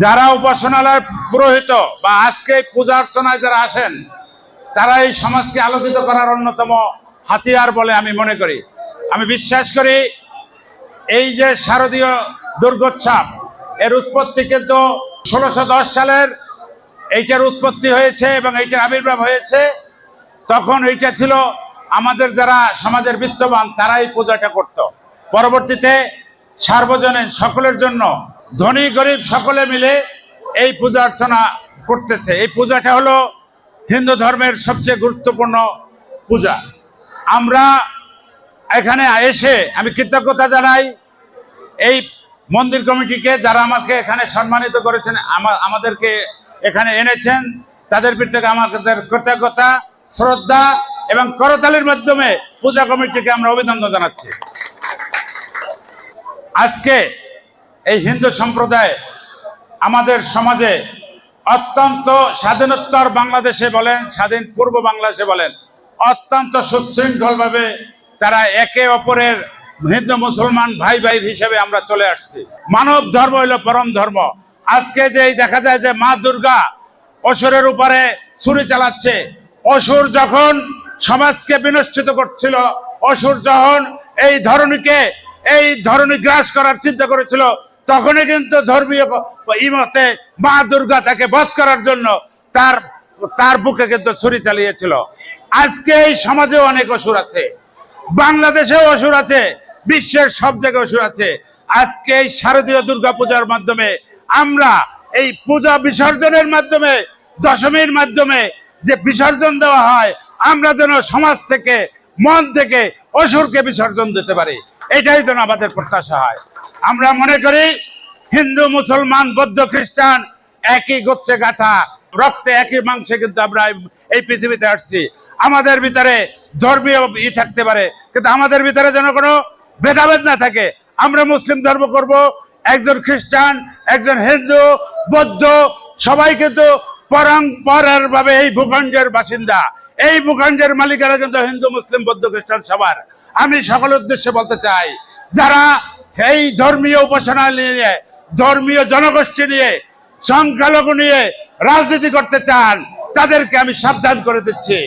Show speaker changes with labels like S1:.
S1: যারা উপাসনালয় পুরোহিত বা আজকে পূজা অর্চনায় যারা আসেন, তারা এই সমাজকে আলোকিত করার অন্যতম হাতিয়ার বলে আমি মনে করি। আমি বিশ্বাস করি এই যে শারদীয় দুর্গোৎসব, এর উৎপত্তি কিন্তু 1610 সালের এইটার উৎপত্তি হয়েছে এবং এইটার আবির্ভাব হয়েছে। তখন এইটা ছিল আমাদের যারা সমাজের বিত্তবান তারা এই পূজাটা করত। পরবর্তীতে সার্বজনীন সকলের জন্য ধনী গরিব সকলে মিলে এই পূজা অর্চনা করতেছে। এই পূজাটা হলো হিন্দু ধর্মের সবচেয়ে গুরুত্বপূর্ণ পূজা। আমরা এখানে এসে আমি কৃতজ্ঞতা জানাই এই মন্দির কমিটিকে, যারা আমাকে এখানে সম্মানিত করেছেন, আমাদেরকে এখানে এনেছেন, তাদের প্রতি আমাদের কৃতজ্ঞতা, শ্রদ্ধা এবং করতালির মাধ্যমে পূজা কমিটিকে আমরা অভিনন্দন জানাচ্ছি। আজকে এই হিন্দু সম্প্রদায় আমাদের সমাজে অত্যন্ত স্বাধীনোত্তর বাংলাদেশে বলেন, স্বাধীন পূর্ব বাংলাদেশে বলেন, অত্যন্ত সুশৃঙ্খলভাবে তারা একে অপরের হিন্দু মুসলমান ভাই ভাই হিসেবে আমরা চলে আসছি। মানব ধর্ম হইল পরম ধর্ম। আজকে যে দেখা যায় যে মা দুর্গা অসুরের উপরে ছুরি চালাচ্ছে, অসুর যখন সমাজকে বিনষ্টিত করছিল, অসুর যখন এই ধরনী গ্রাস করার চিন্তা করেছিল, তখনই কিন্তু ধর্মীয় ইমতে মা দুর্গা তাকে বধ করার জন্য তার বুকে কিন্তু ছুরি চালিয়েছিল। আজকে এই সমাজেও অনেক অসুর আছে, বাংলাদেশেও অসুর আছে, বিশ্বের সব জায়গায় অসুর আছে। আজকে এই শারদীয় দুর্গা পূজার মাধ্যমে আমরা এই পূজা বিসর্জনের মাধ্যমে, দশমীর মাধ্যমে যে বিসর্জন দেওয়া হয়, আমরা যেন সমাজ থেকে, মন থেকে অসুরকে বিসর্জন দিতে পারি, এটাই যেন আমাদের প্রত্যাশা হয়। আমরা মনে করি হিন্দু মুসলমান বৌদ্ধ খ্রিস্টান একই গোত্রে গাথা, রক্তে একই মাংসে কিন্তু আমরা এই পৃথিবীতে আসছি। আমাদের ভিতরে ধর্মীয় থাকতে পারে, কিন্তু আমাদের ভিতরে যেন কোনো ভেদাভেদ না থাকে। আমরা মুসলিম ধর্ম করব, একজন খ্রিস্টান, একজন হিন্দু, বৌদ্ধ, সবাই কিন্তু পরম্পরার ভাবে এই ভূখণ্ডের বাসিন্দা। এই ভূখণ্ডের মালিকারা কিন্তু হিন্দু মুসলিম বৌদ্ধ খ্রিস্টান সবার। আমি সকলের উদ্দেশ্যে বলতে চাই, যারা এই ধর্মীয় উপাসনা নিয়ে, ধর্মীয় জনগোষ্ঠী নিয়ে, সংখ্যালঘু নিয়ে রাজনীতি করতে চান, তাদেরকে আমি সাবধান করে দিচ্ছি।